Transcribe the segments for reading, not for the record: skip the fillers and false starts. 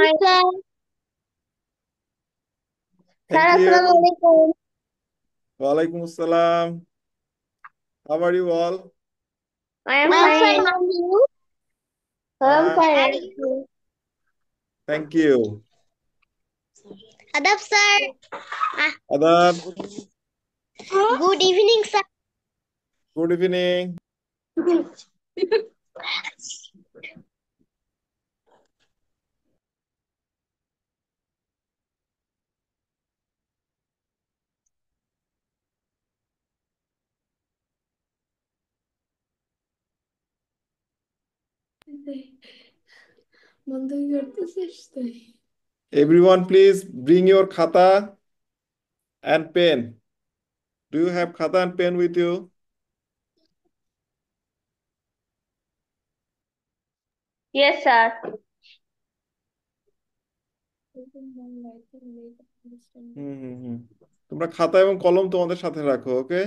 Hi, sir. Sir, thank you. assalamu alaikum. Walaikum assalam. How are you all? I am fine. How are you? I am Uh, fine. Thank you. thank you. Adab, sir. Ah, Adab, good evening, sir. good evening. বন্ধই করতেছিস তাই Everyone, please bring your khata and pen. Do you have khata and pen with you? Yes, sir. হুম। তোমরা খাতা এবং কলম তোমাদের সাথে রাখো, ওকে?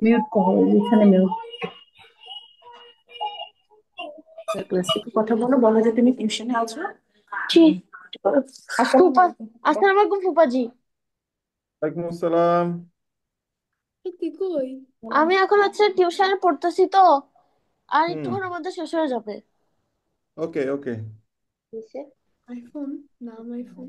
মিউট করো এখানে মিউট ক্লাস থেকে কথা বলো বলো যে তুমি টিউশনে আছো জি ফুপা আসসালামু আলাইকুম ফুপাজি ওয়ালাইকুম আসসালাম। কি কই আমি এখন হচ্ছে টিউশনে পড়তেছি তো আর হুম, একটুক্ষণের মধ্যে শেষ হয়ে যাবে ওকে ওকে। কিসে আইফোন নাম আইফোন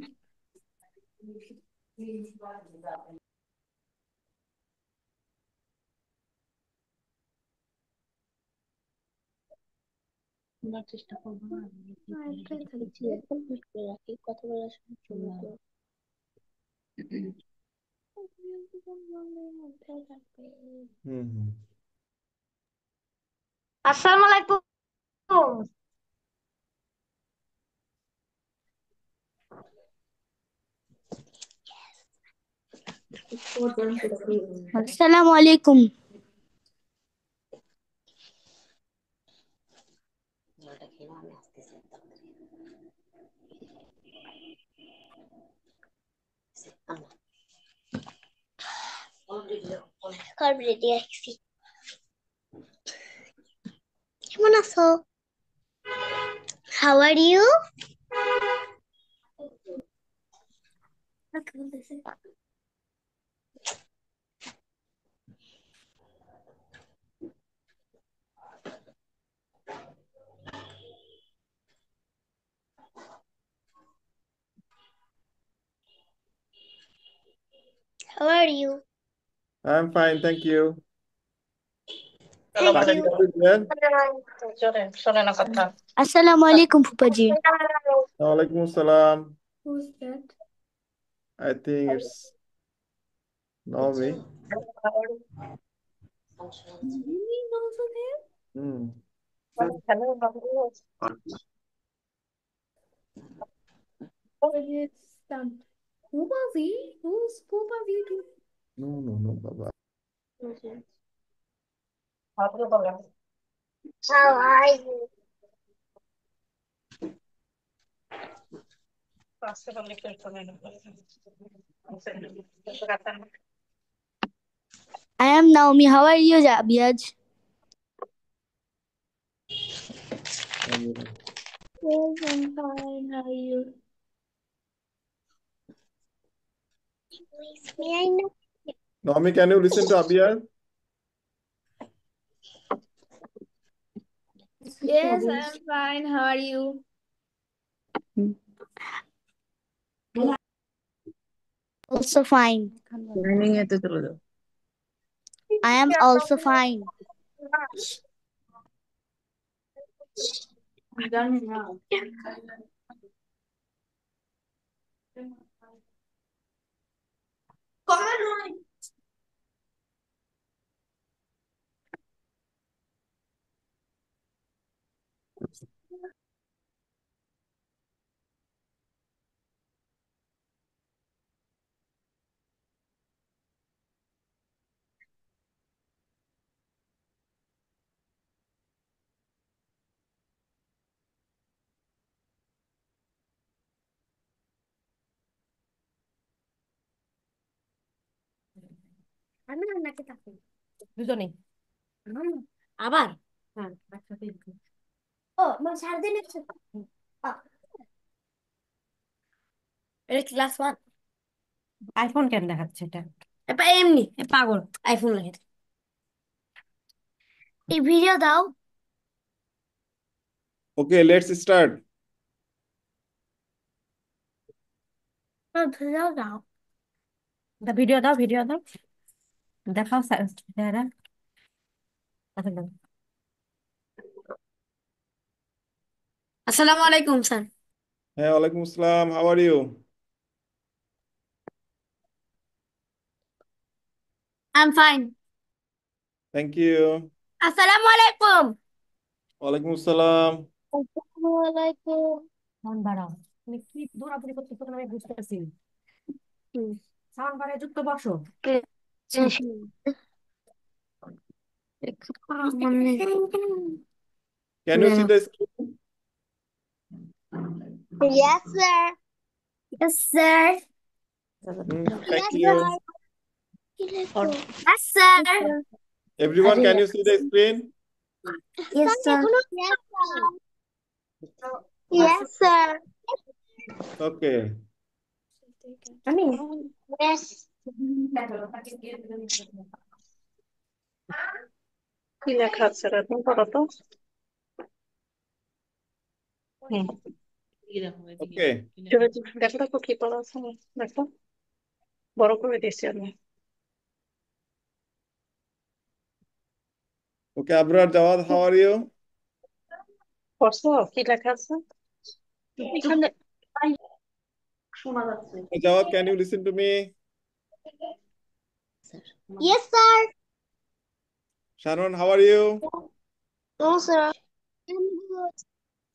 আমরা চেষ্টা করবো না একটাই থাকছে এখন মিউট করে রাখি, কথা বলার সময় চলে তো। হুম। আসসালামু আলাইকুম। আসসালামু আলাইকুম। কার্ড রেডি রাখছি। কেমন আছো? How are you? How are you? I'm fine, thank you. Thank you. Takia is there? আসসালামু আলাইকুম ফুপাজি। ওয়ালাইকুম আসসালাম। Who's that? I think it's Naomi. Really knows of him? Hmm. But it's done. Pupavi? Who's Pupavi? No, বাবা। How are you? I am Naomi. How are you, Abiyaj? Yes, I'm fine. How are you? May I know? Naomi, can you listen to Abiyar? Yes, I'm fine. How are you? Also fine. Learning এ তো চলে যাও I am also fine. জানি না আমি না নাকি তাকে দুজনেই আবার হ্যাঁ একসাথে ও মানে সারাদিন একসাথে এটা ক্লাস 1 আইফোন কেন দেখাচ্ছে এটা এমনি পাগল আইফোন লাগে এই ভিডিও দাও Okay, let's start. ভিডিও দাও ভিডিও দাও ভিডিও দাও দেখাও স্যার আসসালামু আলাইকুম sir Hey, Walaikum Assalam. How are you? I am fine Thank you. আসসালামু আলাইকুম Walaikum Assalam. Assalamualaikum. সাউন্ড বাড়াও তুমি কি দৌড়াদৌড়ি করতেছো কেন আমি বুঝতেছি সাউন্ড বাড়ায় যুক্ত বসো Can you see the screen? Yes, sir. Yes, sir. Thank Yes, you. sir. Yes, sir. Everyone, can you see the screen? Yes, sir. Yes, sir. Yes, sir. Okay. আমি Yes. কি লেখা আছে রে তুমি পড়ো তো হুম Okay. দেখো দেখো কি পড়া আছে দেখো বড় করে দিয়েছি আমি Okay, Abrar Jawad, how are you? পড়ছো কি লেখা আছে এখানে শোনা যাচ্ছে Jawad, can you listen to me? Yes, sir. Sharon, how are you? No, sir. I'm good.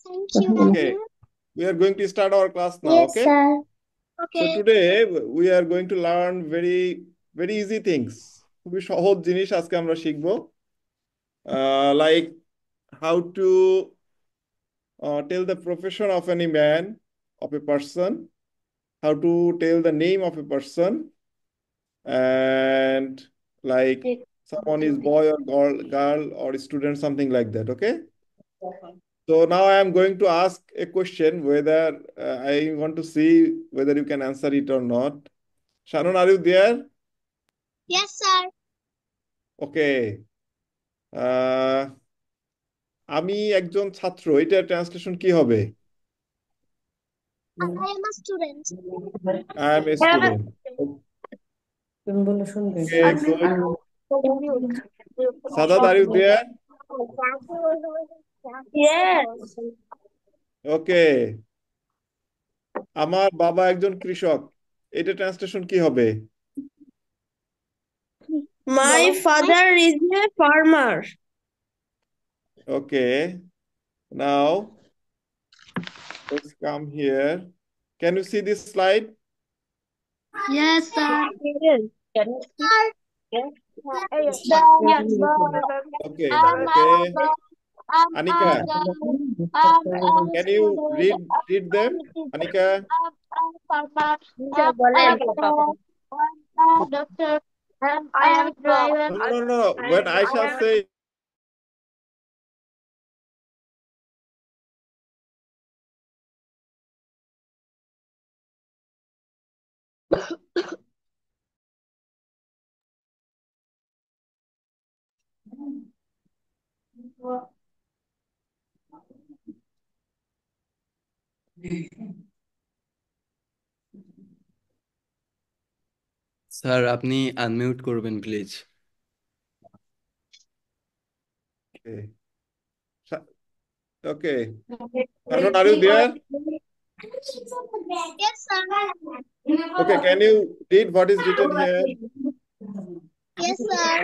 Thank you. Okay. We are going to start our class now, Yes, okay? sir. So Okay. today we are going to learn very easy things. খুবই সহজ জিনিস আজকে আমরা শিখবো। Like how to tell the profession of any man, of a person, how to tell the name of a person, and like someone is boy or girl or student, something like that, okay? So now I am going to ask a question whether I want to see whether you can answer it or not. Sharon, are you there? Yes, sir. Okay. আমি একজন ছাত্র, এটা translation কি হবে? I am a student. I am a student. তুমি বলো শুনবে Okay, good. Sadat, are you there? Yes. Okay. আমার বাবা একজন কৃষক, এটা ট্রান্সলেশন কি হবে? My father is a farmer. Okay. Now let's come here. Can you see this slide? Yes, sir. Yes. Okay. Okay. Anika, can you read them? Anika? Doctor, I am driver. No. When I shall say sir আপনি unmute করবেন please okay. Okay. Sharon, are you there? Yes, sir. Okay, can you read what is written here? Yes, sir.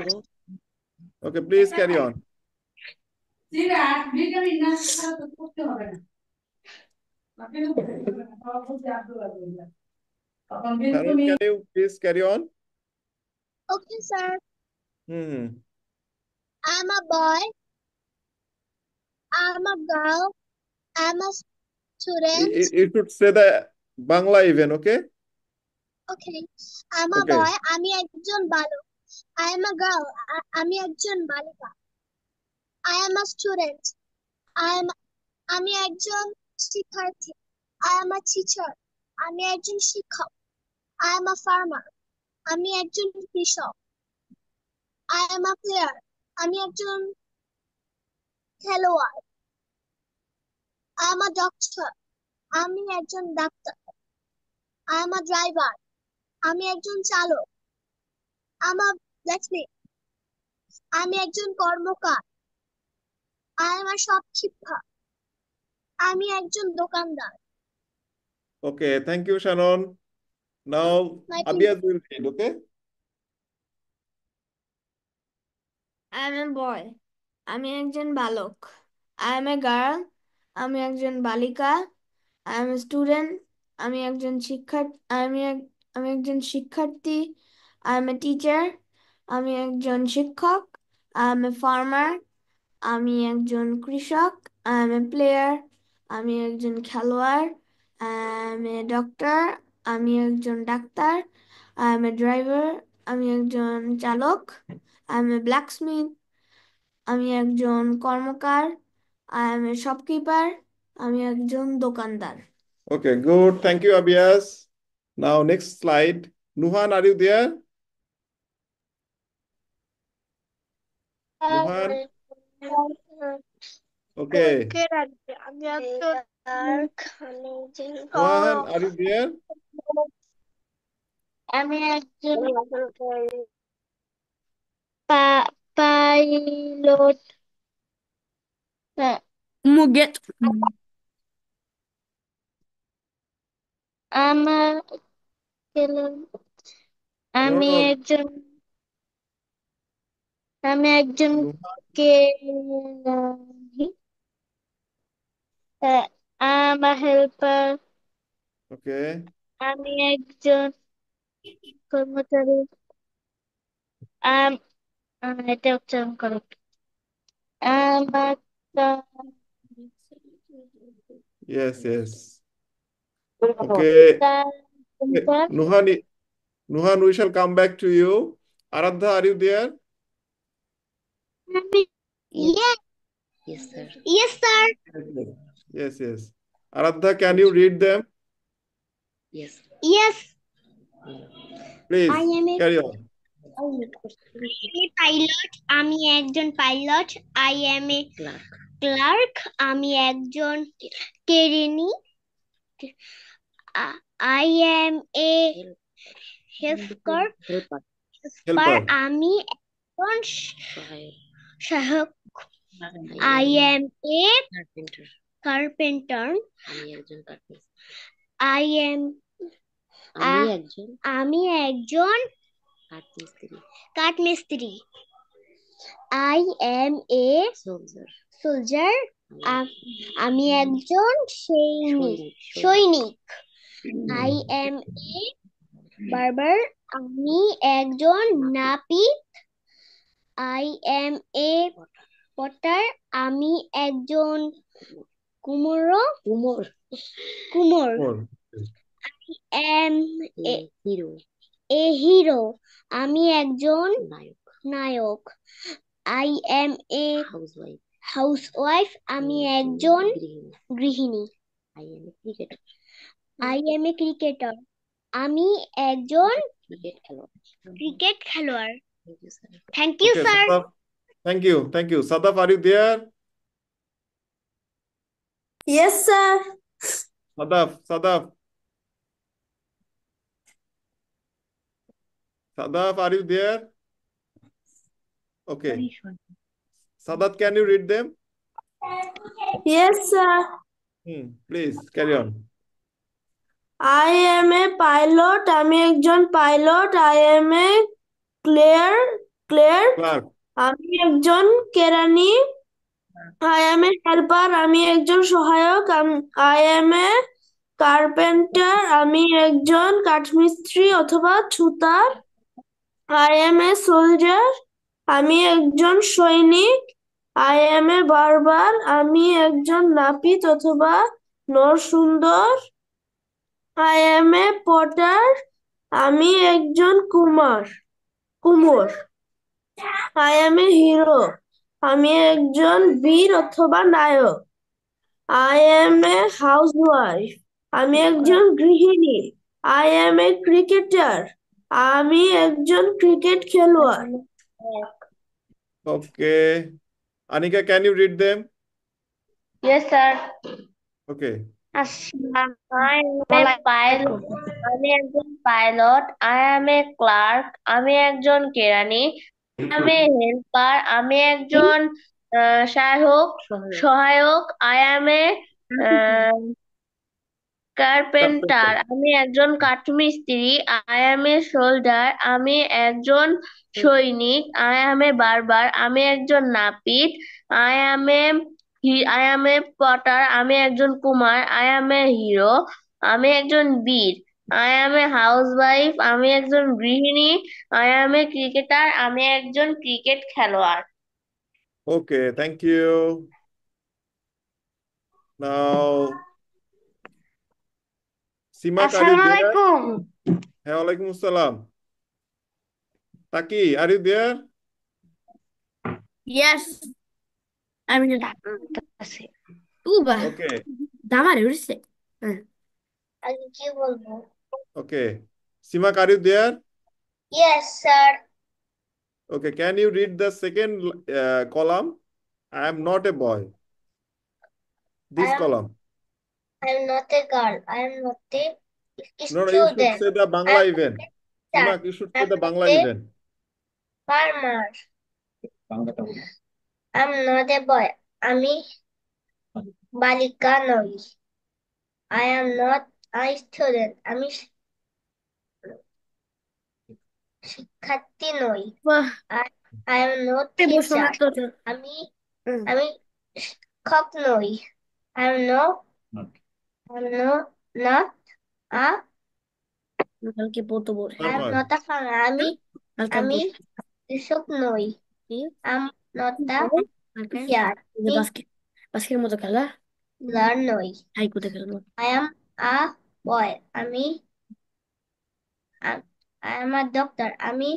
Okay, please carry on. Sharon, can you please carry on? Okay, sir. Hmm. I'm a boy. I'm a girl. I'm a student. You should say the Bangla even, okay? Okay. I'm a Okay. boy. আমি একজন বালক. I am a girl. আমি একজন বালিকা. I am a student. আমি একজন শিক্ষার্থী. I am a teacher. আমি একজন শিক্ষক. I am a farmer. আমি একজন কৃষক. I am a player. আমি একজন খেলোয়াড়. I am a doctor. আমি একজন doctor. I am a driver. আমি একজন চালক. I am a blacksmith. আমি একজন কর্মকার. I am a shopkeeper. আমি একজন দোকানদার. Okay, thank you, Shannon. Now, My Abiyaz will read, okay? I am a boy. আমি একজন বালক. I am a girl. আমি একজন বালিকা. I am a student. আমি একজন শিক্ষার্থী. I am a teacher. আমি একজন শিক্ষক. I am a farmer. আমি একজন কৃষক. I am a player. আমি একজন খেলোয়াড়. I am a doctor. আমি একজন doctor. I am a driver. আমি একজন চালক. I am a blacksmith. আমি একজন কর্মকার. I am a shopkeeper. আমি একজন দোকানদার. Okay, good. Thank you, Abiyaz. Now, next slide. Nuhan, are you there? Nuhan? Okay. আমি একজন Nuhan, are you there? আমি একজন পাইলট. মুগেট আমার আমি No, একজন আমি একজন Nuhan. কেরানি. I'm a helper. Okay. আমি একজন কর্মচারী. আম- এটা উচ্চারণ করো. আমার Yes, yes. Okay. Nuhan, Nuhan, we shall come back to you. Aradha, are you there? Yes, Yes, sir. yes, sir. Yes, yes. Aradha, can you read them? Yes. Yes, Please, I am a carry on. Pilot. আমি একজন pilot. I am a Clark. Clerk. আমি একজন কেরানি. I am a helper. Helper. Helper. আমি একজন Sahayok. সহায়ক. I am a Carpenter. Carpenter. আমি একজন কাঠমিস্ত্রি. I am আমি একজন কাঠমিস্ত্রি. কাঠমিস্ত্রি. I am a Soldier. soldier. আমি একজন সৈনিক. I am a barber. আমি একজন নাপিত. I am a potter. আমি একজন কুমোর. কুমোর. Four. am hero. a hero. আমি একজন নায়ক. নায়ক. I am a housewife. housewife. আমি একজন গৃহিণী. I am a cricketer. I am a cricketer. আমি একজন ক্রিকেট খেলোয়াড়. ক্রিকেট খেলোয়াড়. Thank you, sir. Thank you, Okay, sir. Sadaf. Thank you. Thank you. Sadaf, are you there? Yes, sir. Sadaf, Sadaf. Sadaf, are you there? Okay. Sadat, can you read them? Yes, sir. Please, carry on. I am a pilot. আমি একজন pilot. I am a clerk. Clark. আমি একজন কেরানি. I am a helper. আমি একজন সহায়ক. I am a carpenter. আমি একজন কাঠমিস্ত্রি অথবা ছুতার. I am a soldier. আমি একজন সৈনিক. I am a barber. আমি একজন নাপিত অথবা নরসুন্দর. I am a potter. আমি একজন Umar. I am A hero, আমি একজন বীর অথবা নায়ক। আই এম এ হাউসওয়াইফ, আমি একজন গৃহিণী। আই এম এ ক্রিকেটার, আমি একজন ক্রিকেট খেলোয়াড়। Okay. Anika, can you read them? Yes, sir. Okay. I am a pilot. আমি একজন pilot. I am a clerk, আমি একজন কেরানি। আই এম এ হেল্পার, আমি একজন সহায়ক। সহায়ক। I am a carpenter, Carpenter. আমি একজন কাঠমিস্ত্রি। আই এম এ সোল্ডার, আমি একজন সৈনিক। আই এম এ বারবার, আমি একজন নাপিত। I am A I am A Potter, আমি একজন Kumar. I am A hero, আমি একজন বীর। আই এম এ হাউসওয়াইফ, আমি একজন গৃহিণী। আই এম এ ক্রিকেটার, আমি একজন ক্রিকেট খেলোয়াড়। Okay, thank you. Now, Simak, are you আসসালামু there? আলাইকুম। Hey, walaikum assalam. Taki, are you there? Yes, আমি ডাক্তার। উবা, Okay, দামারে উঠছে। আগে কি বলবো? okay. Simak, are you there? Yes, sir. Okay, can you read the second column? I am not a boy. This column. I am not a girl. I am not a No, no, you should student. say the I Bangla am even. not a Simak, teacher. you should I say am the not Bangla a even. farmer. I am not a boy. আমি বালিকা নই। I am not a student. আমি শিক্ষার্থী নই। I am not teacher. আমি আমি শিক্ষক নই। I am not a কালকে পড়তে বল। I am Farmer. not a farmer. আমি কৃষক নই। I am not a teacher. আমি বাস্কের মতো খেলা প্লেয়ার নই। হাই কোথায় খেলবো? I am a boy. I am a doctor. আমি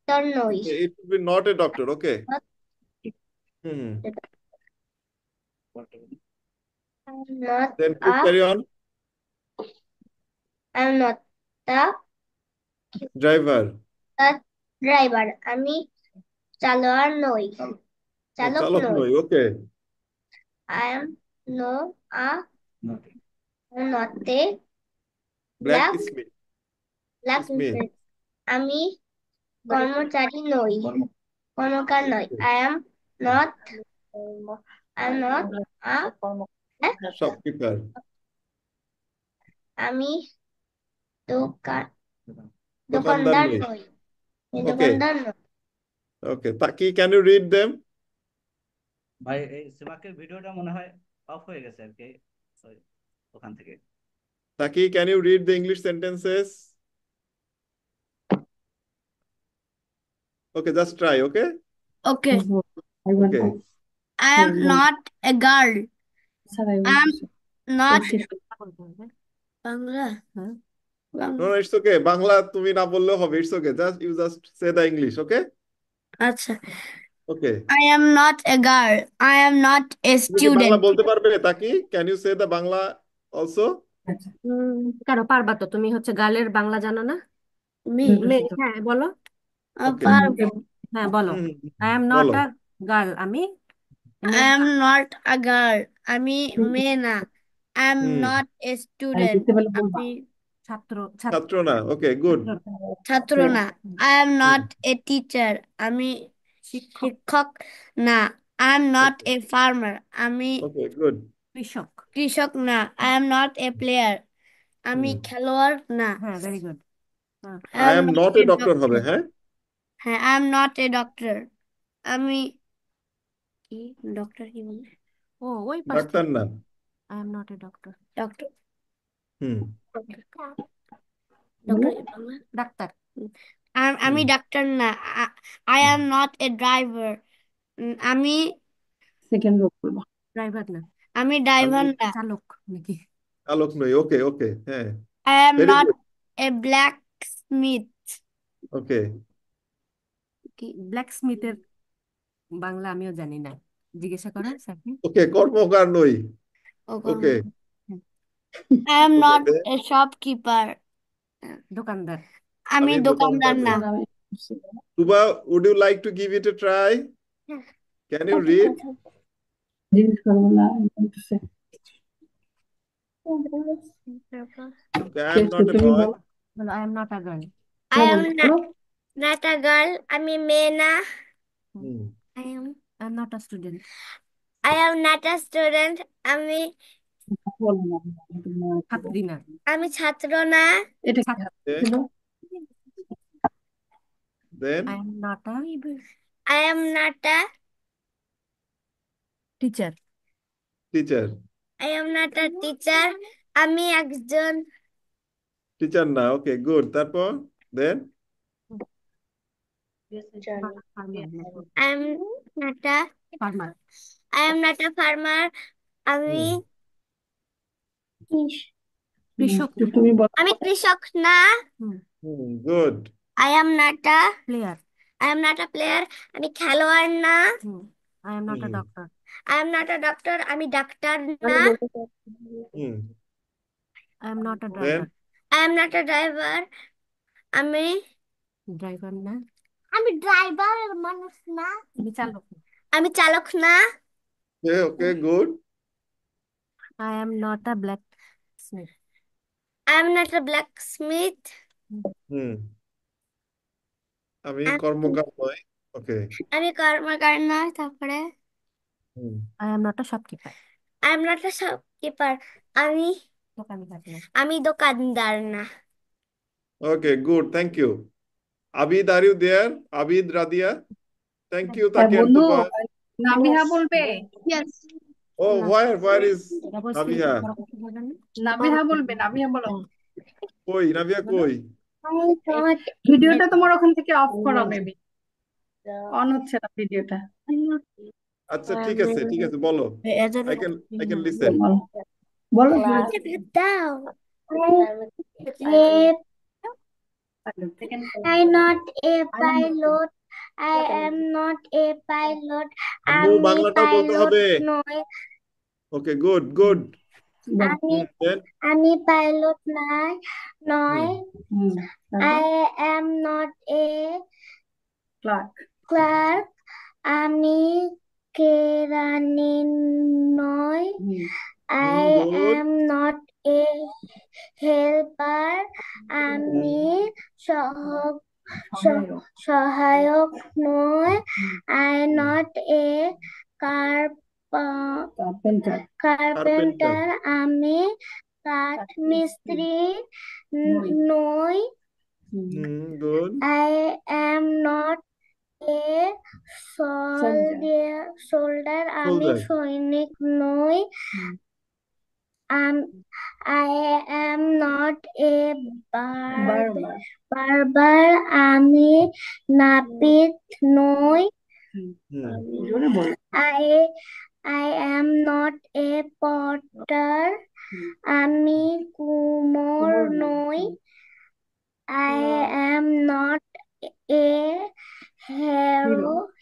ডাক্তার নই। Okay, it will be not a doctor, okay? Not Hmm. I am not Then please carry on. a Driver. Driver. আমি চালক নই। Oh, চালক Chalok নই। Noi, okay. I am no a not a black Blacksmith. blacksmith. Smith. আমি কর্মচারী নই। কর্মকার নই। Okay. I am not a Shopkeeper. আমি দোকান Dokandar দোকানদার Noi. নই। Okay. দোকানদার নই। Okay. Taki, can you read them? ভাই এই সিমাকের ভিডিওটা মনে হয় অফ হয়ে গেছে আর কি Sorry, ওখান থেকে Taki, can you read the English sentences? Okay, just try, okay? Okay. Okay. I am not a girl. I am not Bangla. No, no, it's okay. Bangla তুমি না বললেও হবে. It's okay. You just say the English, okay? আচ্ছা। Okay. I am not a girl. I am not a তুমি কি Bangla student. বলতে পারবে Taki? Can you say the Bangla also? কেন পারবা তো, তুমি হচ্ছে গালের বাংলা জানো না? হ্যাঁ বলো। Okay. পারবো। হ্যাঁ বলো। হুম, আই এম নট বলো। আ গার্ল, আমি I am not a girl. আমি মেয়ে না। I am হুম, not a student. আমি ছাত্র ছাত্র না। Okay, good. ছাত্র না। I am not a teacher. আমি শিক্ষক না। I am not Okay. a farmer. আমি Okay, good. কৃষক। কৃষক না। I am not a player. আমি হুম। খেলোয়াড় না। হ্যাঁ very good. I am not a doctor হবে, হ্যাঁ? হ্যাঁ, I am not a doctor. আমি কি ডক্টর কি বলে? ও ওই পাশ ডাক্তার থেকে। না। I am not a doctor. Doctor hmm. Doctor Bangla doctor. আমি ডাক্তার না। I am not a driver. আমি সেকেন্ড রোড বলবো। ড্রাইভার না। আমি আমি ড্রাইভার না। চালক নাকি? চালক নই। ওকে, ওকে, হ্যাঁ। I am very not good. a blacksmith. ওকে। কি ব্ল্যাক স্মিথের বাংলা আমিও জানি না, জিজ্ঞাসা করো স্যারকে। ওকে, কর্মকার নই। ও ওকে, I am okay, not a shopkeeper. দোকানদার। আমি আমি দোকানদার দোকানদার না। নই। তুবা, would you like to give it a try? Can you read? জিজ্ঞেস করবো না বলতেছে। Okay, I am not a boy. বলো I am not a girl. I am not a girl. আমি মেয়ে না। Hmm, I am not a student. I am not a student. আমি ছাত্রী না। আমি ছাত্র না। এটা okay. Then I am not a I am not a teacher. teacher. I am not a teacher. আমি একজন Teacher না, okay, good. তারপর then I am not a farmer. I am not a farmer. আমি কৃষক। আমি কৃষক না। good. I am not a player. I am not a player. আমি খেলোয়াড় না। I am not a doctor. I am not a doctor. আমি ডাক্তার না। Hmm, I am not a then driver. I am not a driver. আমি driver না। আমি driver মানুষ না। আমি চালক। আমি চালক না। okay, good. I am not a blacksmith. I am not a blacksmith. Hmm, আমি আমি কর্মকার নই। ওকে, আমি কর্মকার না। তারপরে hmm, I am not a shopkeeper. I am not a shopkeeper. আমি দোকানদার না। আমি দোকানদার না। okay, good. Thank you. Abid, are you there? Abid, Radia? Thank you, Taki and বন্ধু Tuba. নাবিহা বলবে। Yes. Oh, where is Nabiha? Nabiha বলবে, নাবিহা বলো। কই নাবিয়া কই? ভিডিওটা তোমার ওখান থেকে অফ করা, মেবি অন হচ্ছে না ভিডিওটা। আচ্ছা, ঠিক আছে, বলো। I can listen. বলো। দাও। I not a pilot. I am not a pilot. আম্মু আমি বাংলাটাও বলতে পাইলট হবে। নই। Okay, good. আমি Then আমি পাইলট নয়। I am not a clerk. আমি কেরানি নই। I good. am not a helper. আমি সহায়ক নই। I not a carpenter. আমি কাঠমিস্ত্রি নই। Good. I am not a soldier. আমি সৈনিক নই। I am not a barber. আমি নাপিত নই। I am not a potter. আমি কুমোর নই। I am not a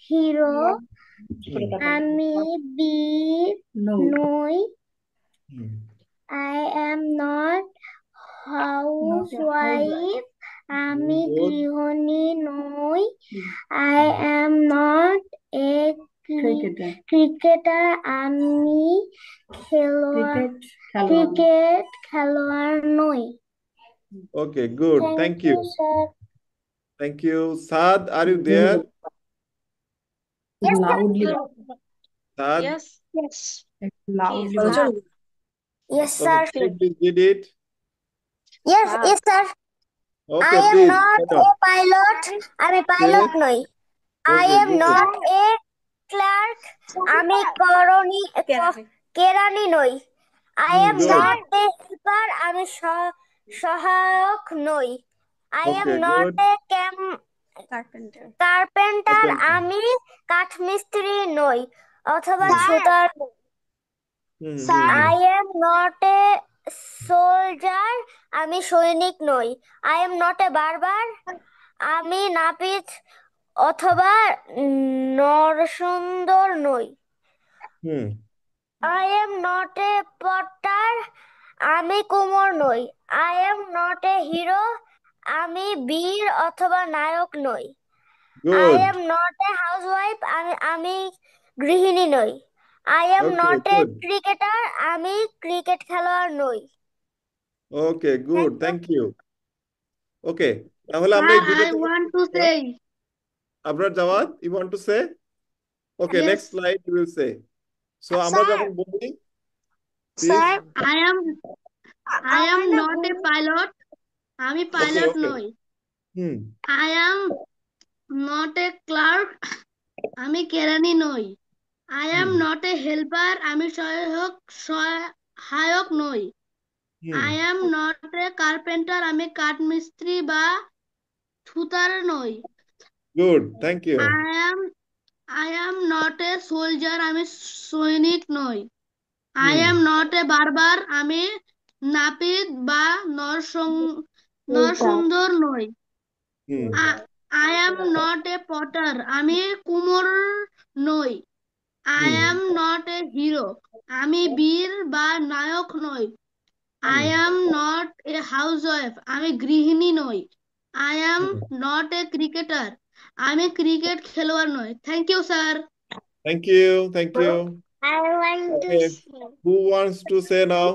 hero. আমি বীর নই। I am not housewife. আমি গৃহিণী নই। I am not a cricketer. আমি ক্রিকেট খেলোয়াড় নই। Okay, good. Thank you. Sir. Thank you. Saad, are you there? Yes, Loudly. Saad? Yes. Loudly. Yes, sir. Okay, please read it. Yes, sir. Okay, I am please. not a pilot. আমি pilot নই। I Okay, am good. not a clerk. আমি কেরানি নই। I am good. not a helper. আমি সহায়ক নই। I am Okay, not good. a carpenter. আমি কাঠমিস্ত্রি নই অথবা ছুতার নই। I am not a soldier. আমি সৈনিক নই। I am not a barber. আমি নাপিত অথবা নরসুন্দর নই। হুম I am not a potter, আমি কুমোর নই। I am not a hero, আমি বীর অথবা নায়ক নই। I good am not a housewife, আমি গৃহিণী নই। I am okay not a good cricketer, আমি ক্রিকেট খেলোয়াড় নই। Okay good Thank you. Thank you okay তাহলে আমরা Sir, এই দুটো I থেকে want to say. Abrar Jawad you want to say okay Yes. Next slide you will say so আমরা sir যখন বলি প্লিজ স্যার I am আমার না not a pilot. আমি ওকে পাইলট ওকে নই। হুম I am not a clerk. আমি কেরানি নই। I am হুম not a helper. আমি সহায়ক নই। হুম I am not a carpenter. আমি কাঠমিস্ত্রি বা ছুতার নই। Good thank you I am not a soldier. আমি সৈনিক নই। I hmm am not a barber. আমি নাপিত বা নরসুন্দর নই। হুম I am not a potter. আমি কুমোর নই। I hmm am not a hero. আমি বীর বা নায়ক নই। I hmm am not a housewife. আমি গৃহিণী নই। I am হুম not a cricketer. আমি ক্রিকেট খেলোয়াড় নই। Thank you sir. Thank you thank you I want to okay say. Who wants to say now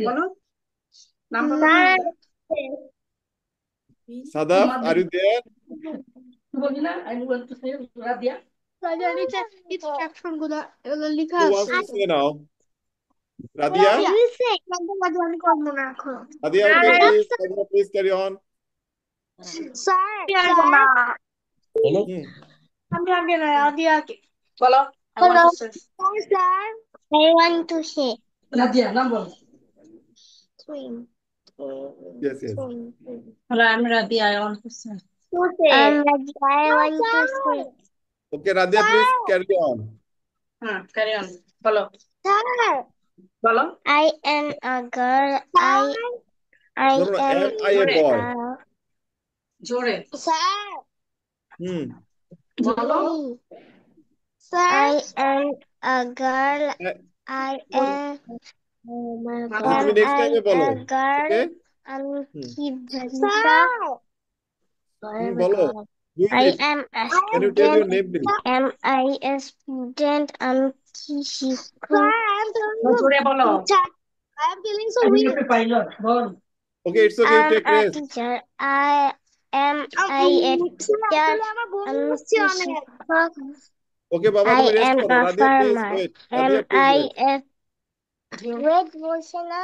বলো নামটা সাদাফ আর ইউ দেয়ার বলি না I want to say Radia. Instruction গুলো এগুলো লেখা হু আছে। ওয়ান্টস টু সে নাও রাদিয়া আমি করবো না এখন। Radia okay please carry on sir বলো হুম আমি আগে না আদি আগে বলো I want hello to say sir I want to say. Radia নাম বলো। Swim. ইয়েস ইয়েস হ্যালো আমি Radia I want to say I want to say. Okay Radia please carry on হ্যাঁ ক্যারি অন বলো স্যার বলো I am a girl. I no no am am I a boy জোরে sir hmm বলো sir I am a girl. I am তুমি next টাইমে বলো a girl. ওকে আমি হুম কি ভাষা? বলো who I is it am a can you tell your student. Name please Am I a student? আমি কি শিক্ষক? স্যার জোরে বলো I am feeling so আমি weak. একটা পাইলট বল okay it's okay you I'm take a rest teacher. Am I a teacher? আসলে আমার বমি আমি হচ্ছে কি অনেক। শিক্ষক? ওকে বাবা I তুমি রেস্ট am করো a Radia please farmer. Wait Am Radia please I wait a wait বলছে না?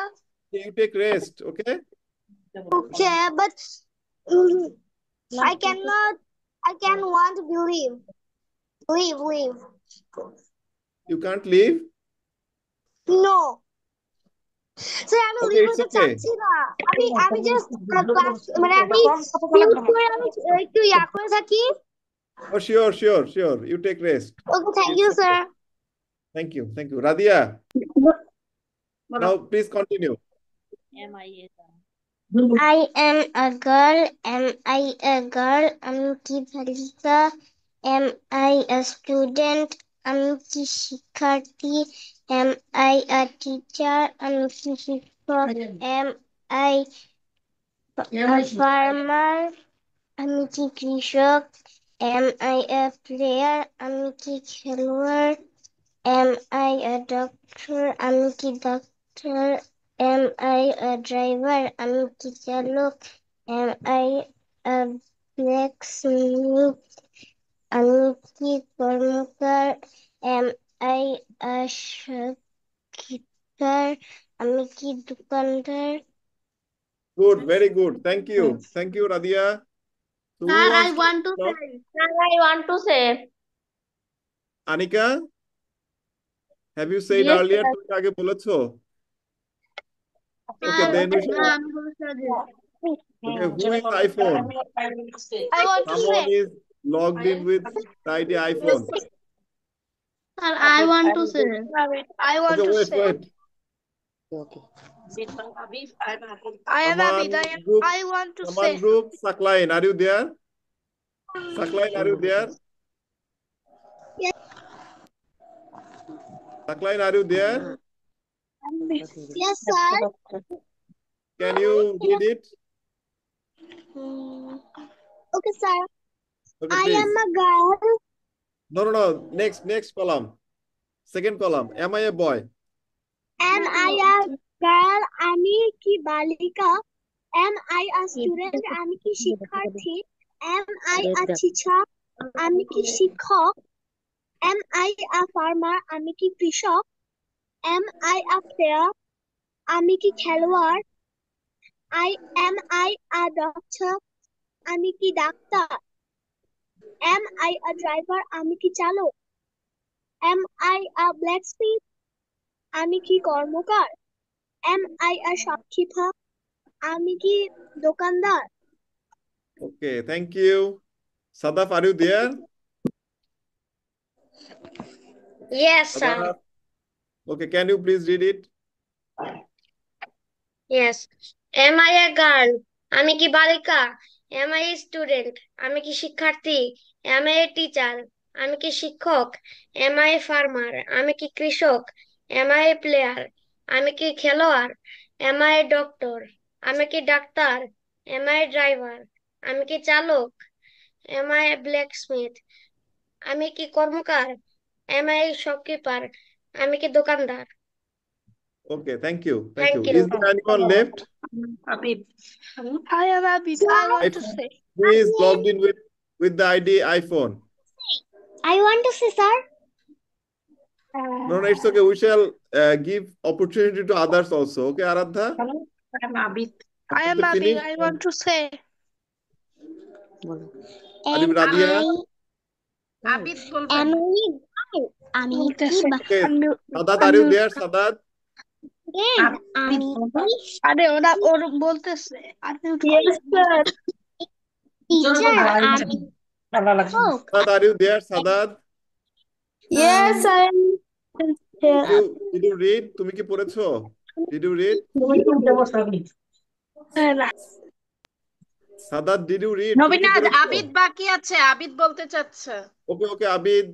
You take rest okay Okay, but I cannot. I can want to believe. Leave. You can't leave No. Sir আমি okay leave it's হতে ওকে চাচ্ছি না। আমি just class মানে আমি mute করে আমি একটু করে থাকি। Oh sure sure sure you take rest okay thank it's you okay sir. Thank you Radia বলো now please continue I am a girl. Am I a girl? আমি কি ভাষা? Am I a student? আমি কি শিক্ষার্থী? Am I a teacher? আমি কি শিক্ষক? Am I a farmer? আমি কি কৃষক? Am I a player? আমি কি খেলোয়াড়? Am I a doctor? আমি কি doctor? Am I a driver? আমি কি চালক? Am I a blacksmith? আমি কি কর্মকার? Am I a shopkeeper? আমি কি দোকানদার? Good very good thank you Radia So who sir I wants to want to talk? say I want to say. Anika, have you said Yes, earlier sir. তুমি আগে বলেছো okay sir then we না shall আমি বলছি আগে okay who is iPhone I want to someone say. is logged in with the ID iPhone sir I want to say I want okay to wait say. Okay. I am Saman Abid. group I want to Saman say. group Saklain are you there Sakline, are you there? Yes, Sakline, are you there? yes, sir. Can you read it? Okay, sir. Okay, I please. am a girl. No. Next column. Second column. Am I a boy? Am I a girl? আমি কি বালিকা? Am I a student? আমি কি শিক্ষার্থী? Am I a teacher? আমি কি শিক্ষক? Am I a farmer? আমি কি কৃষক? Am I a player? আমি কি খেলোয়াড়? Am I a doctor? আমি কি doctor? Am I a driver? আমি কি চালক? Am I a blacksmith? আমি কি কর্মকার? Am I a shopkeeper? আমি কি দোকানদার? Okay, thank you. Sadaf, are you there? Yes, sir. Sadaf. Okay, can you please read it? Yes. Am I a girl? আমি কি বালিকা? Am I a student? আমি কি শিক্ষার্থী? Am I a teacher? আমি কি শিক্ষক? Am I a farmer? আমি কি কৃষক? Am I a player? আমি কি খেলোয়াড়? Am I a doctor? আমি কি doctor? Am I a driver? আমি কি চালক? Am I a blacksmith? আমি কি কর্মকার? Am I a shopkeeper? আমি কি দোকানদার? Okay, thank you. Thank Is you. there anyone left? Abid. I am Abid. I want to say. Who is logged in with the ID iPhone? I want to say, sir. No, it's okay. We shall give opportunity to others also. Okay, Aradha? I am Abid. I am To Abid. finish? I want to say. বলো Are you Radia? Abid বলবেন। আমি বলতেছে। Okay. আমি- Sadat, are you there? Sadat? Abid বলবেন। আরে ওর বলতেছে teacher আমি ভালো লাগছে না। Sadat, are you there? Sadat? Yes, I am here. Did you read? তুমি কি পড়েছো? Did you read? তুমি কি উঠে বসো Abid? Sadat, did you read? তুমি কি নবীনাথ পড়েছো? আবিদ বাকি আছে, আবিদ বলতে চাচ্ছে। Okay, Abid.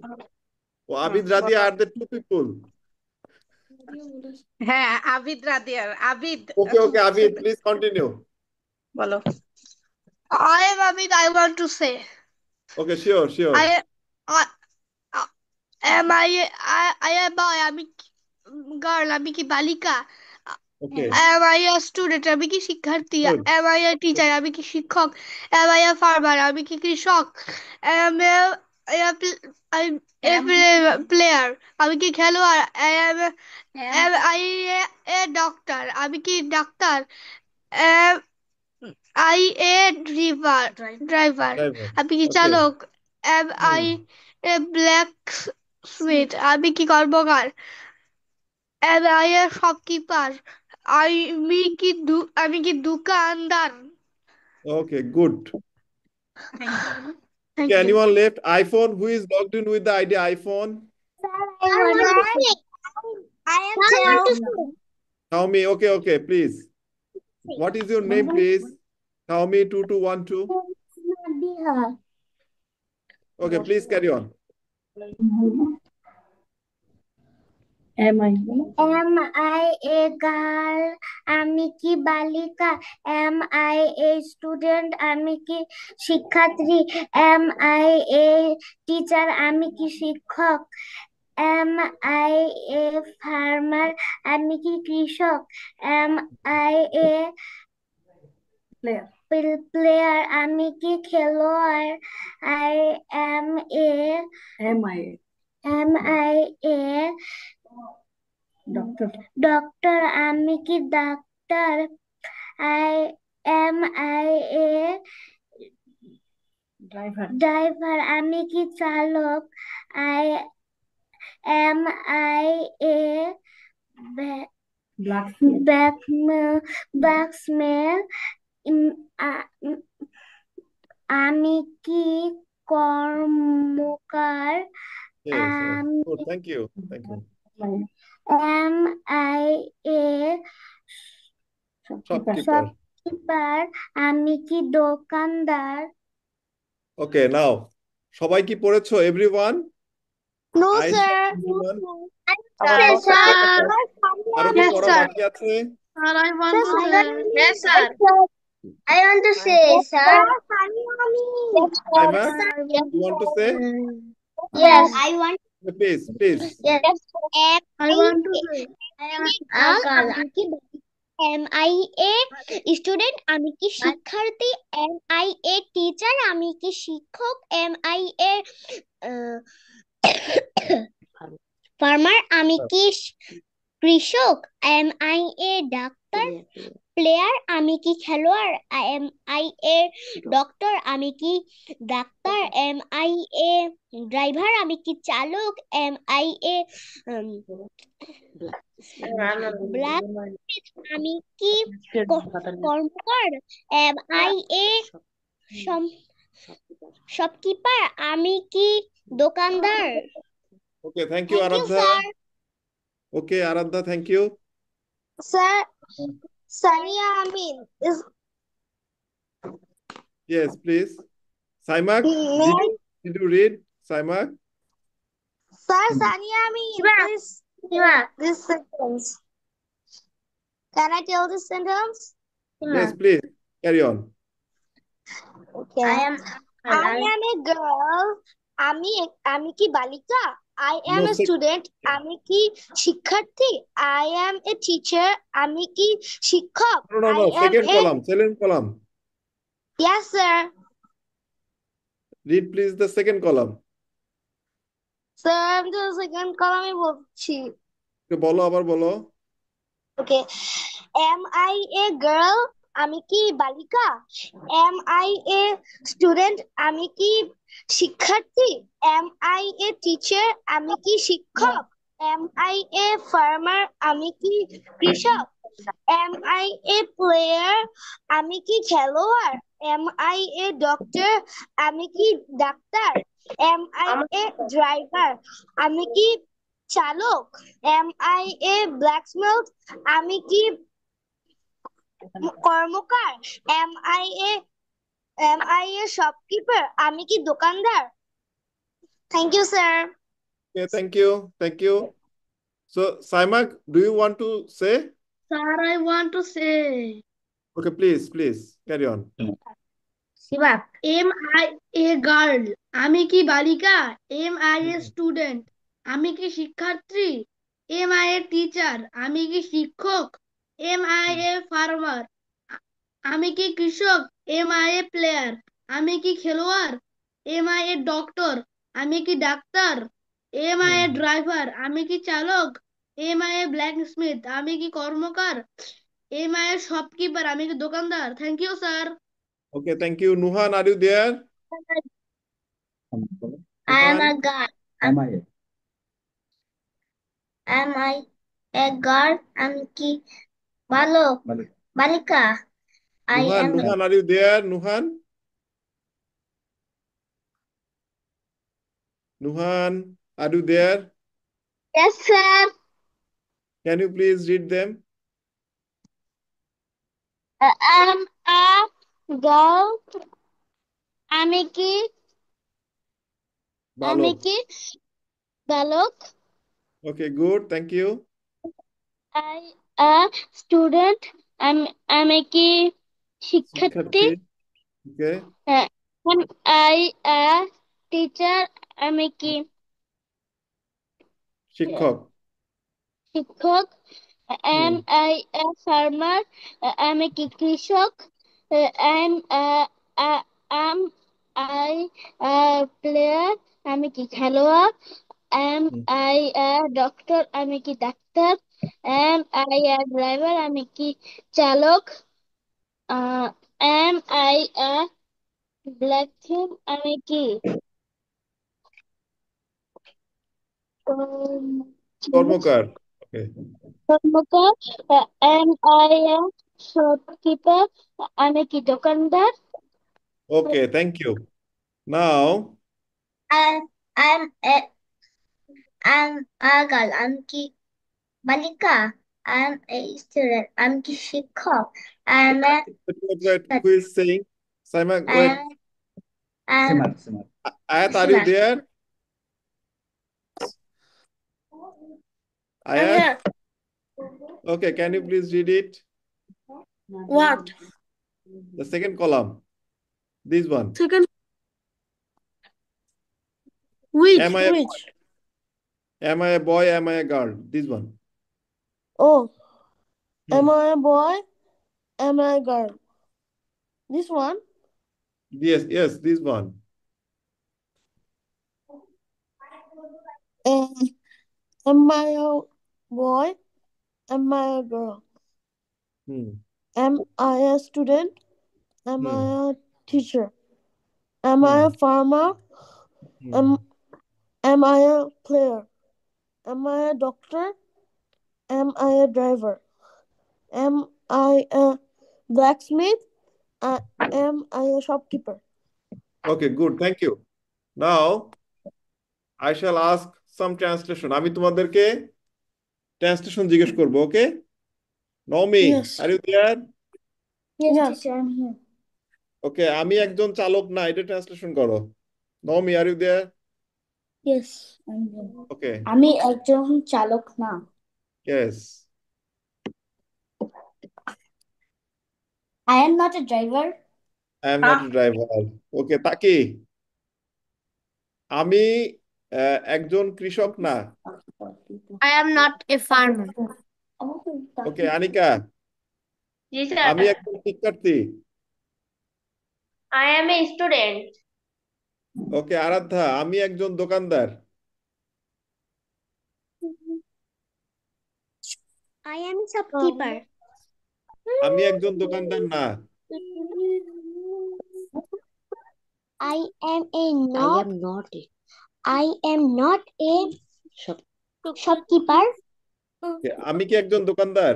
Abid, Radia are the two people. হ্যাঁ Abid রাদিয়ার Abid. Okay, Abid, please continue. বলো। I am Abid. I want to say. Okay, sure. I am I am boy. আমি girl. আমি কি বালিকা? Okay. Am I a student? আমি কি শিক্ষার্থী? Good. Am I a teacher? আমি কি শিক্ষক? Am I a farmer? আমি কি কৃষক? Am I a player? আমি কি খেলোয়াড়? Am I a doctor? আমি কি doctor? Am I a driver? Driver. আমি কি Okay. চালক? Am I a blacksmith? আমি কি কর্মকার? Am I a shopkeeper? আমি কি দোকানদার? Okay, good. Thank Okay, you. anyone left? iPhone? Who is logged in with the ID iPhone? I am Teo. Xiaomi. Okay, please. What is your name, please? Xiaomi 2212. Okay, please carry on. Am I? Am I a girl? আমি কি বালিকা? Am I a student? আমি কি শিক্ষার্থী? Am I a teacher? আমি কি শিক্ষক? Am I a farmer? আমি কি কৃষক? Am I a player? আমি কি খেলোয়াড়? Am I a doctor? আমি কি doctor? Am I a driver? আমি কি চালক? Am I a blacksmith? আমি কি কর্মকার? Yes. Good. Thank you. Am I a Shopkeeper. আমি কি দোকানদার? ওকে নাও সবাই কি পড়েছো everyone? No, Ayesha sir. Everyone? আবার Yes, বলো। sir. আরো কি Yes, পড়া sir. বাকি আছে? Sir, I want to Sir, say. Yes, sir. I want to say, sir. Saima, Sir, you want to say? yes. I want. Please, please. Yes. I want to say. Girl. আমি কি student, আমি কি শিক্ষার্থী, teacher, আমি কি শিক্ষক, farmer, আমি কি কৃষক, ডাক্তার, প্লেয়ার, আমি কি খেলোয়াড়, ডক্টর, আমি কি ডাক্তার, ড্রাইভার, আমি কি চালক, ব্ল্যাক, আমি কি কর্মকার, শপকিপার, আমি কি দোকানদার। Okay, thank you, Thank you, Aradha. sir. Okay, Aradha, thank you. Sir, Sania Amin is Yes, please. Saimak, did you read? Saimak? Sir, Sania Amin, please this sentence. Can I tell this sentence? Yes, please. Carry on. Okay. I am a girl. আমি কি বালিকা? I am No, a student. আমি কি শিক্ষার্থী? I am a teacher. আমি কি শিক্ষক? no. I am Second a column, second column. Yes, sir. Read, please, the second column. Sir, আমি তো সেকেন্ড কলামে বলছি। Okay, বলো আবার বলো। Okay. Am I a girl? আমি কি বালিকা? Am I a student? আমি কি শিক্ষার্থী? Am I a teacher? আমি কি শিক্ষক? Am I a farmer? আমি কি কৃষক? Am I a player? আমি কি খেলোয়াড়? Am I a doctor? আমি কি doctor? Am I a driver? আমি কি চালক? Am I a blacksmith? আমি কি কর্মকার? Am I a shopkeeper? আমি কি দোকানদার? Thank you, sir. Okay, thank you. Thank you. So, Saimak, do you want to say? Sir, I want to say. Okay, please, carry on. Am I a girl? আমি কি বালিকা? Am I a student? আমি কি শিক্ষার্থী? Am I a teacher? আমি কি শিক্ষক? Am I a farmer? আমি কি কৃষক? Am I a player? আমি কি খেলোয়াড়? Am I a doctor? আমি কি doctor? Am I a driver? আমি কি চালক? Am I a blacksmith? আমি কি কর্মকার? Am I a shopkeeper? আমি কি দোকানদার? Thank you, sir. Okay, thank you. Nuhan, are you there? I am Nuhan? a girl. Am I a girl? আমি কি বালক, বালিকা? I am Nuhan, are you there? Nuhan? Nuhan, are you there? Yes, sir. Can you please read them? Am a girl. আমি কি Balok. বালক? Okay, good. Thank you. I a student. আমি কি শিক্ষার্থী? Okay. Am I a teacher? আমি কি শিক্ষক। Am I a farmer? আমি কি কৃষক? Am I a player? আমি কি খেলোয়াড়? Am I a doctor? আমি কি doctor? Am I a driver? আমি কি চালক? Am I a blacksmith? আমি কি কর্মকার। Okay. Karmakar? Am I a shopkeeper? আমি কি দোকানদার? Okay, thank you. Now, I'm a girl. আমি কি বালিকা? I'm a student. আমি কি শিক্ষক? I'm a wait. Who is saying? Saimak, wait. সিমার সিমার Ayat, are you there? I'm Ayat? here. Okay, can you please read it? What? The second column. This one. Second. Which? Am I a Which? am I a boy? Am I a girl? This one. Oh, am Hmm. I a boy? Am I a girl? This one? Yes, this one. Am I a boy? Am I a girl? Hmm. Am I a student? Am I Hmm. a teacher? Am I a Hmm. farmer? Hmm. Am I a player? Am I a doctor? Am I a driver? Am I a blacksmith? Am I a shopkeeper? Okay, good. Thank you. Now I shall ask some translation. আমি তোমাদেরকে translation জিজ্ঞেস করব, okay? Naomi, Yes. Are you there? Yes, Yes. teacher, I'm here. Okay, আমি একজন চালক না, এটা translation করো। Naomi, are you there? Yes, I'm here. Okay, আমি একজন চালক না। Yes. I am not a driver. I am not a driver. Okay, তাকি, আমি একজন কৃষক না। I am not a farmer. ওকে, আনিকা, জি আমি স্যার একজন শিক্ষার্থী। I am a student. ওকে, আরাধ্যা, আমি একজন দোকানদার। I am a shopkeeper. আমি একজন দোকানদার না। I am I not. am not a I am not a shop. shopkeeper. ওকে, আমি কি একজন দোকানদার?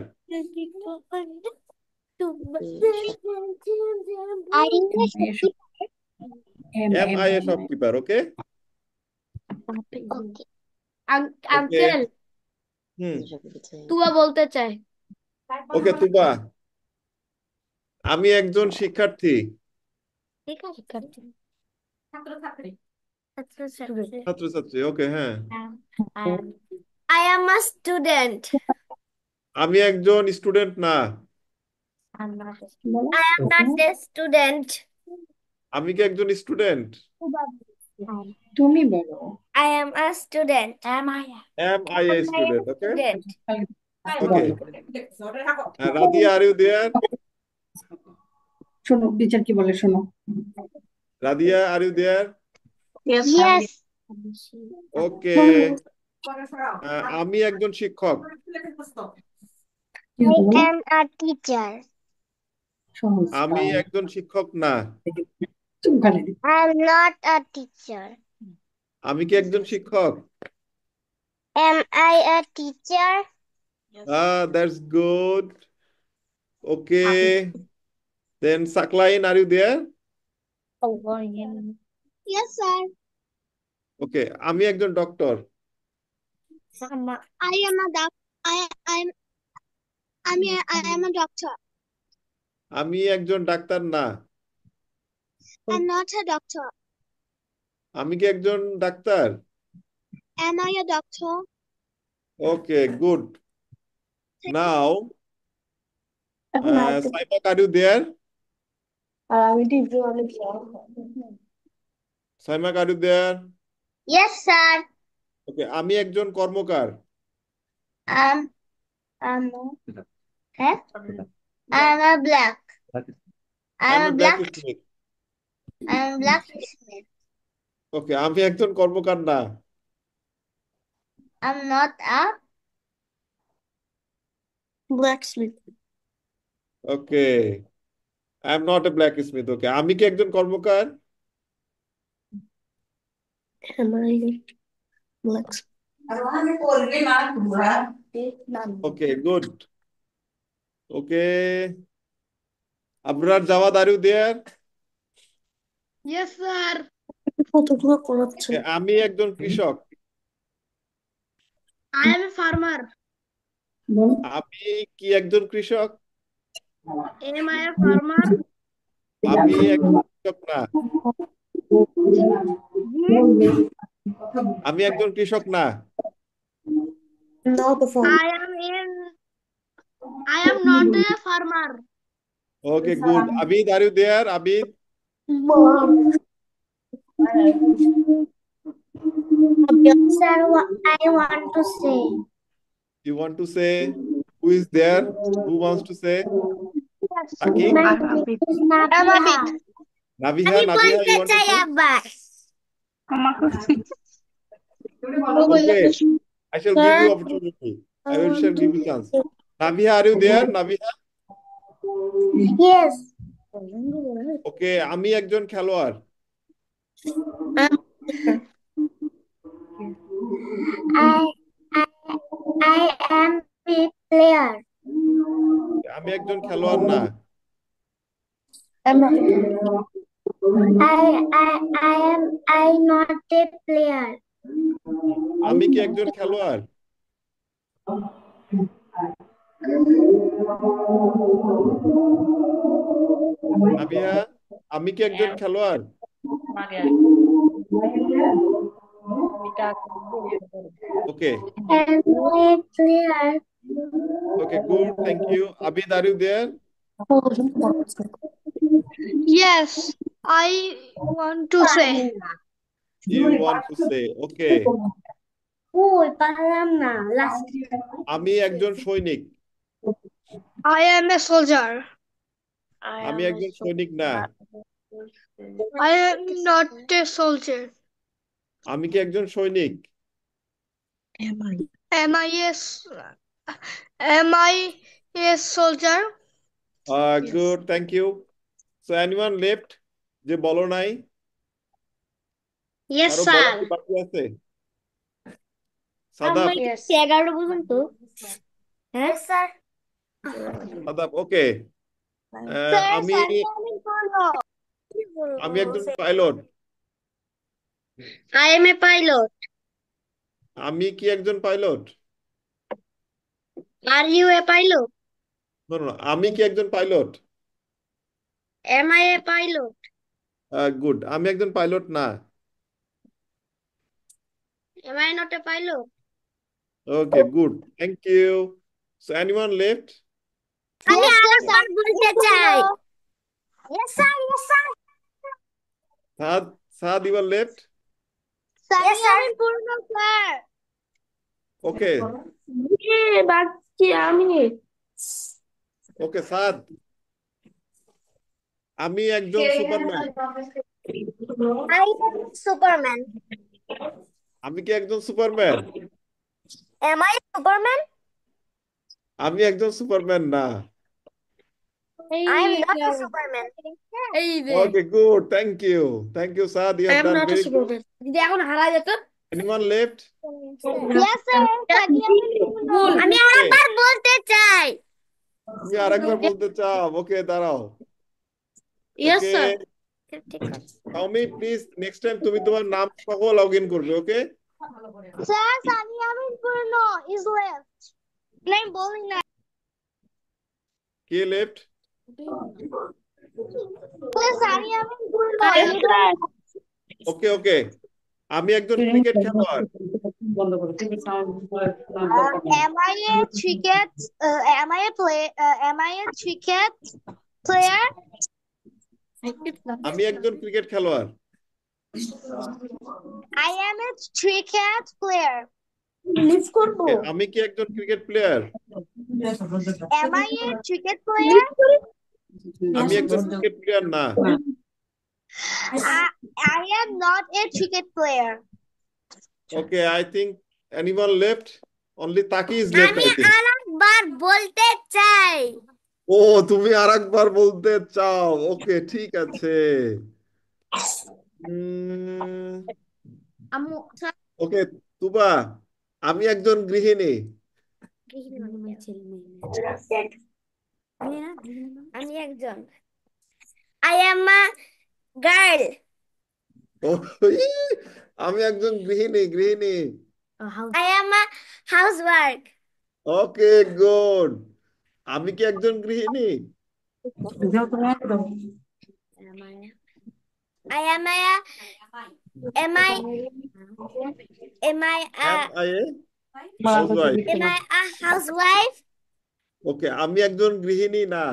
I am a shopkeeper. Am I a shopkeeper, okay? Okay. Okay, uncle hmm, তুয়া বলতে চাই। ওকে তুবা, আমি একজন শিক্ষার্থী। শিক্ষার্থী ছাত্রছাত্রী, ওকে, হ্যাঁ। I am a student. আমি একজন স্টুডেন্ট না। I am not a student. আমি কি একজন স্টুডেন্ট? তুমি বলো I am a student. Am I a Am I a student, okay? student? Okay, Radia, are you there? শোনো টিচার কি বলে শোনো Radia, are you there? Yes, okay, আমি একজন শিক্ষক। কি I বলো am a teacher. সহজ আমি একজন শিক্ষক না। চুপ খালি I am not a teacher. আমি কি একজন শিক্ষক? Am I a teacher? That's good. Okay. Then Saklain, are you there? Yes, sir. Okay, আমি একজন doctor. I am a doc. I am a doctor. আমি একজন ডাক্তার না। I'm not a doctor. আমি কি একজন doctor? Am I a doctor? Okay, good. Now, Saimak, are you there? Saimak, are you there? Yes, sir. Okay, আমি একজন কর্মকার। I'm a black. I'm I'm a a black. blacksmith. I'm a blacksmith. Okay, আমি একজন কর্মকার না। I'm not a Blacksmith. Okay, I'm not a blacksmith. Okay, আমি কি একজন কর্মকার? Am I a blacksmith? Okay, good. Okay. Abrar Jawad, are you there? Yes sir কতগুলো করাচ্ছে Okay, আমি একজন কৃষক। আই এম এ ফার্মার আমি কি একজন কৃষক? এম আই এ ফার্মার আমি একজন কৃষক না। আমি একজন কৃষক না। Now the phone. I am not a farmer. Okay, good. Abid, are you there? Abid? Sir, I want to say. You want to say? Who is there? Who wants to say? Taki? Nabiha. Nabiha, Nabiha, you want to say? আবার Okay, I shall give you Sir, opportunity. I I will shall want give you chance. Nabiha, are you there? Nabiha? Yes. Okay, আমি একজন খেলোয়াড়। I am a player. আমি একজন খেলোয়াড় না। I'm not. I not a player. আমি কি একজন খেলোয়াড়? নাবিহা, আমি কি একজন খেলোয়াড়? Okay. Am I a player? Okay, good. Thank you. Abid, are you there? Yes, I want to say. You want to say, okay. Uy, পারলাম না last. আমি একজন সৈনিক। I am a soldier. আমি একজন সৈনিক না। I am not a soldier. আমি কি একজন সৈনিক? Am I a soldier? Good, thank you. So anyone left? যে বলো নাই? Yes, কারো বলা sir. কি বাকি আছে? সাদাব, Yes. 11 পর্যন্ত হ্যাঁ Sir. সাদাব, okay. আমি একজন pilot. I am a pilot. আমি কি একজন pilot? Are you a pilot? No, no, no. আমি কি একজন pilot? Am I a pilot? Good, আমি একজন পাইলট না। Am I not a pilot? Okay, good. Thank you. So anyone left? আমি আরেকবার বলতে চাই Yes, sir. Yes, sir. Saad, you are left? Yes, sir. Okay. বাকি আমি Okay, Saad. আমি একজন সুপারম্যান। I am Superman. আমি কি একজন Superman? Am I a Superman? আমি একজন সুপারম্যান না। I am not a Superman. Okay, good. Thank you. Thank you, Saad. You I have am done not a very good. Superman. যদি এখন হারা যেত Anyone left? Yes, sir. আমি আরেকবার বলতে চাই তুমি আরেকবার বলতে চাও? Okay, দাঁড়াও। Yes, Okay. sir. ঠিক আছে Naomi, please, next time তুমি তোমার নাম সহ লগ ইন করবে, okay? Sir, Sani Amin Purno is left. Name bowling na. K left? Sir, Sani Amin Purno. Okay, okay. আমি একজন ক্রিকেট খেলোয়াড়। Am I a cricket? Am I a cricket player? আমি একজন ক্রিকেট খেলোয়াড়। I am a cricket player. Okay, আমি কি একজন cricket player? Am I a cricket player? আমি একজন ক্রিকেট প্লেয়ার না। I am not a cricket player. Okay, I think anyone left? Only Taki is left, আমি I think. আরেকবার বলতে চাই ও, তুমি আরেকবার বলতে চাও? ওকে, ঠিক আছে। আম্মু ওকে, তুবা, আমি একজন গৃহিণী। আমি একজন I am a girl. ও, আমি একজন গৃহিণী। I am a housework. Okay, good. আমি কি একজন গৃহিণী? I am a am I am I Am a I a housewife? am I a housewife? ওকে, আমি একজন গৃহিণী না।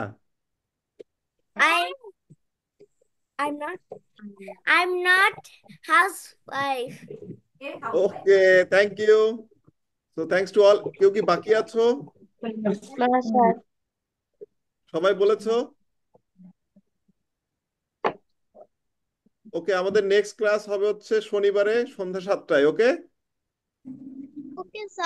I'm not I'm not housewife. Okay, thank you. So thanks to all. কেউ কি বাকি আছো? না স্যার। সবাই বলেছো? ওকে, আমাদের নেক্সট ক্লাস হবে হচ্ছে শনিবারে সন্ধ্যা 7টায়। ওকে। ওকে